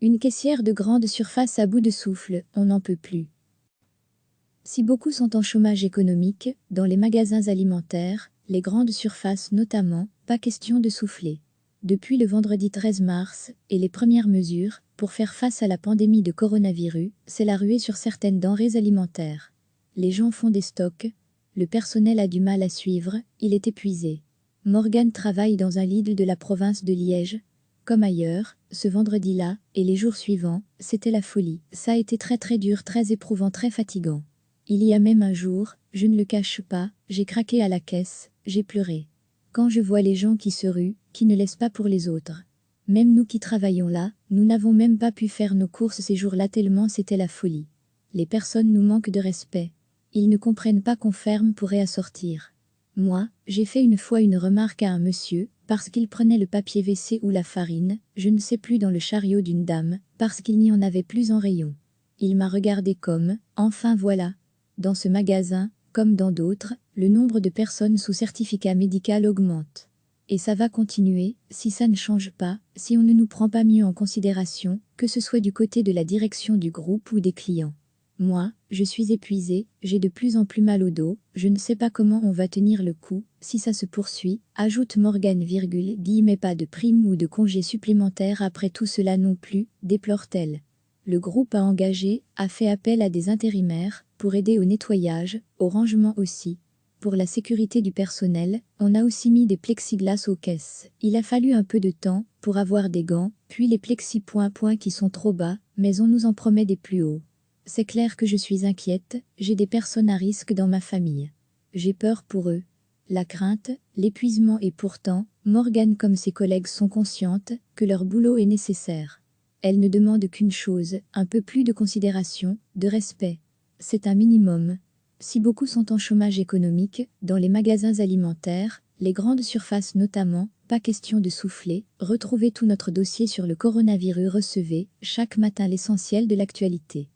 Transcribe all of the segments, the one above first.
Une caissière de grande surface à bout de souffle, on n'en peut plus. Si beaucoup sont en chômage économique, dans les magasins alimentaires, les grandes surfaces notamment, pas question de souffler. Depuis le vendredi 13 mars, et les premières mesures, pour faire face à la pandémie de coronavirus, c'est la ruée sur certaines denrées alimentaires. Les gens font des stocks, le personnel a du mal à suivre, il est épuisé. Morgane travaille dans un Lidl de la province de Liège. Comme ailleurs, ce vendredi-là, et les jours suivants, c'était la folie. Ça a été très dur, très éprouvant, très fatigant. Il y a même un jour, je ne le cache pas, j'ai craqué à la caisse, j'ai pleuré. Quand je vois les gens qui se ruent, qui ne laissent pas pour les autres. Même nous qui travaillons là, nous n'avons même pas pu faire nos courses ces jours-là tellement c'était la folie. Les personnes nous manquent de respect. Ils ne comprennent pas qu'on ferme pour réassortir. Moi, j'ai fait une fois une remarque à un monsieur, parce qu'il prenait le papier WC ou la farine, je ne sais plus dans le chariot d'une dame, parce qu'il n'y en avait plus en rayon. Il m'a regardé comme, enfin voilà. Dans ce magasin, comme dans d'autres, le nombre de personnes sous certificat médical augmente. Et ça va continuer, si ça ne change pas, si on ne nous prend pas mieux en considération, que ce soit du côté de la direction du groupe ou des clients. Moi, je suis épuisée, j'ai de plus en plus mal au dos, je ne sais pas comment on va tenir le coup, si ça se poursuit, ajoute Morgane, mais pas de prime ou de congé supplémentaire après tout cela non plus, déplore-t-elle. Le groupe a fait appel à des intérimaires, pour aider au nettoyage, au rangement aussi. Pour la sécurité du personnel, on a aussi mis des plexiglas aux caisses. Il a fallu un peu de temps, pour avoir des gants, puis les plexis qui sont trop bas, mais on nous en promet des plus hauts. C'est clair que je suis inquiète, j'ai des personnes à risque dans ma famille. J'ai peur pour eux. La crainte, l'épuisement et pourtant, Morgane comme ses collègues sont conscientes que leur boulot est nécessaire. Elles ne demandent qu'une chose, un peu plus de considération, de respect. C'est un minimum. Si beaucoup sont en chômage économique, dans les magasins alimentaires, les grandes surfaces notamment, pas question de souffler, retrouvez tout notre dossier sur le coronavirus, recevez, chaque matin l'essentiel de l'actualité.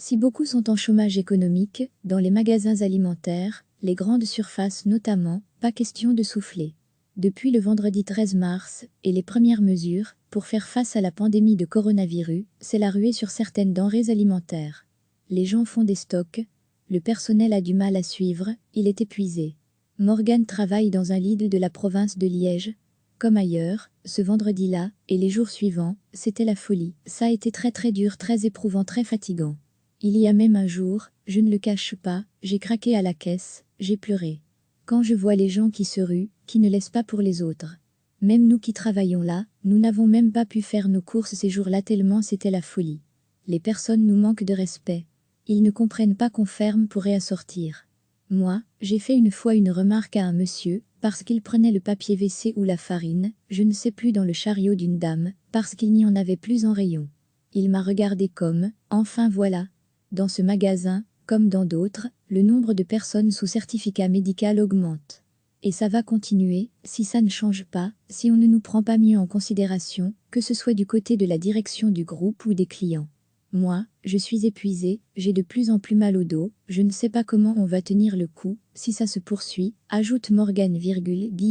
Si beaucoup sont en chômage économique, dans les magasins alimentaires, les grandes surfaces notamment, pas question de souffler. Depuis le vendredi 13 mars, et les premières mesures, pour faire face à la pandémie de coronavirus, c'est la ruée sur certaines denrées alimentaires. Les gens font des stocks, le personnel a du mal à suivre, il est épuisé. Morgane travaille dans un Lidl de la province de Liège. Comme ailleurs, ce vendredi-là, et les jours suivants, c'était la folie. Ça a été très dur, très éprouvant, très fatigant. Il y a même un jour, je ne le cache pas, j'ai craqué à la caisse, j'ai pleuré. Quand je vois les gens qui se ruent, qui ne laissent pas pour les autres. Même nous qui travaillons là, nous n'avons même pas pu faire nos courses ces jours-là tellement c'était la folie. Les personnes nous manquent de respect. Ils ne comprennent pas qu'on ferme pour réassortir. Moi, j'ai fait une fois une remarque à un monsieur, parce qu'il prenait le papier WC ou la farine, je ne sais plus dans le chariot d'une dame, parce qu'il n'y en avait plus en rayon. Il m'a regardé comme, enfin voilà. Dans ce magasin, comme dans d'autres, le nombre de personnes sous certificat médical augmente. Et ça va continuer, si ça ne change pas, si on ne nous prend pas mieux en considération, que ce soit du côté de la direction du groupe ou des clients. Moi, je suis épuisée, j'ai de plus en plus mal au dos, je ne sais pas comment on va tenir le coup, si ça se poursuit, ajoute Morgane,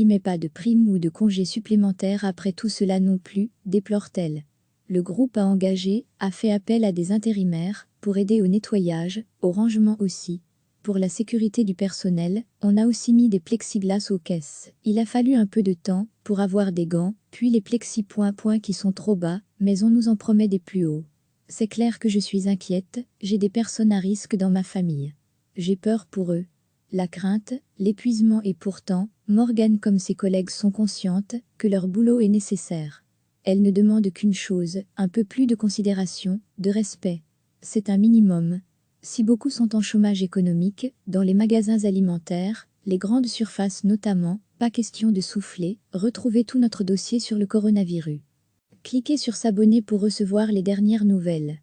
mais pas de prime ou de congé supplémentaire après tout cela non plus, déplore-t-elle. Le groupe a fait appel à des intérimaires, pour aider au nettoyage, au rangement aussi. Pour la sécurité du personnel, on a aussi mis des plexiglas aux caisses. Il a fallu un peu de temps, pour avoir des gants, puis les plexis qui sont trop bas, mais on nous en promet des plus hauts. C'est clair que je suis inquiète, j'ai des personnes à risque dans ma famille. J'ai peur pour eux. La crainte, l'épuisement et pourtant, Morgane comme ses collègues sont conscientes que leur boulot est nécessaire. Elles ne demandent qu'une chose, un peu plus de considération, de respect. C'est un minimum. Si beaucoup sont en chômage économique, dans les magasins alimentaires, les grandes surfaces notamment, pas question de souffler, retrouvez tout notre dossier sur le coronavirus. Cliquez sur s'abonner pour recevoir les dernières nouvelles.